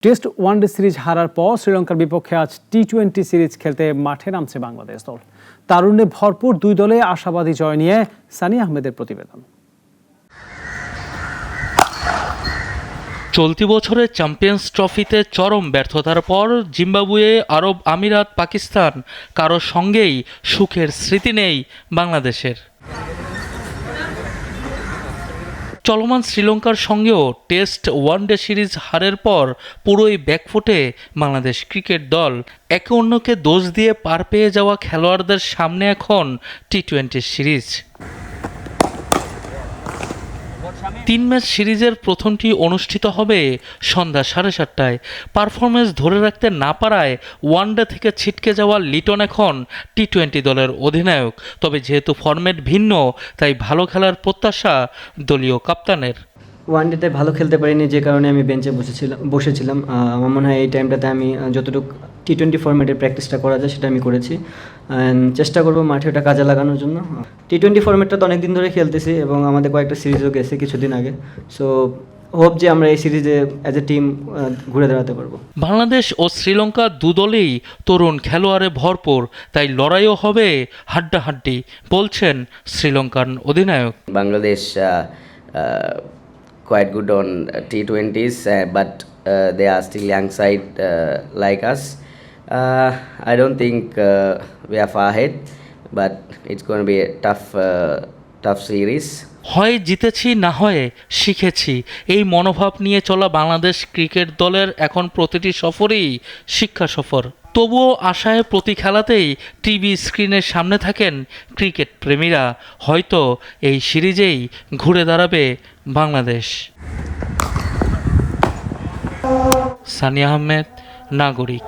Test one day series হারার পর শ্রীলঙ্কার বিপক্ষে আজ টি-20 সিরিজ খেলতে মাঠে নামছে বাংলাদেশ দল। তারুণ্যে ভরপুর দুই দলে আশাবাদী জয় নিয়ে সানিয়া আহমেদের প্রতিবেদন। চলতি বছরে চ্যাম্পিয়ন্স ট্রফিতে চরম ব্যর্থতার পর জিম্বাবুয়ে, আরব আমিরাত, পাকিস্তান কারো সঙ্গেই সুখের স্মৃতি নেই বাংলাদেশের। চলমান শ্রীলঙ্কার সঙ্গেও টেস্ট ওয়ানডে সিরিজ হারের পর পুরোই ব্যাকফুটে বাংলাদেশ ক্রিকেট দল। একে অন্যকে দোষ দিয়ে পার পেয়ে যাওয়া খেলোয়াড়দের সামনে এখন টি-20 সিরিজ। 3 ম্যাচ সিরিজের প্রথমটি অনুষ্ঠিত হবে সন্ধ্যা 7:30টায়। পারফরমেন্স ধরে রাখতে না পারায় ওয়ানডে থেকে ছিটকে যাওয়া লিটন এখন টি-20 দলের অধিনায়ক। তবে যেহেতু ফরম্যাট ভিন্ন, তাই ভালো খেলার প্রত্যাশা দলীয় কাপ্তানের। ওয়ানডেতে ভালো খেলতে পারিনি, যে কারণে আমি বেঞ্চে বসেছিলাম। আমার মনে হয় এই টাইমটাতে আমি যতটুকু টি-20 ফরম্যাটের প্র্যাকটিসটা করা যায় সেটা আমি করেছি। চেষ্টা করবো মাঠে ওটা কাজে লাগানোর জন্য। টি-20 ফরম্যাটটা তো অনেক দিন ধরে খেলতেছি এবং আমাদের কয়েকটা সিরিজও গেছে কিছুদিন আগে। সো হোপ যে আমরা এই সিরিজে অ্যাজ এ টিম ঘুরে দাঁড়াতে পারবো। বাংলাদেশ ও শ্রীলঙ্কা দুদলেই তরুণ খেলোয়াড়ে ভরপুর, তাই লড়াইও হবে হাড্ডাহাড্ডি, বলছেন শ্রীলঙ্কান অধিনায়ক। Bangladesh quite good on T20s, but they are still young side like us. I don't think we are far ahead, but it's going to be a tough series. হয় জিতেছি, না হয় শিখেছি, এই মনোভাব নিয়ে চলা বাংলাদেশ ক্রিকেট দলের এখন প্রতিটি সফরই শিক্ষা সফর। তবুও আশায় প্রতি খেলাতেই টিভি স্ক্রিনের সামনে থাকেন ক্রিকেট প্রেমীরা। হয়তো এই সিরিজেই ঘুরে দাঁড়াবে বাংলাদেশ। সানিয়া আহমেদ, নাগরিক।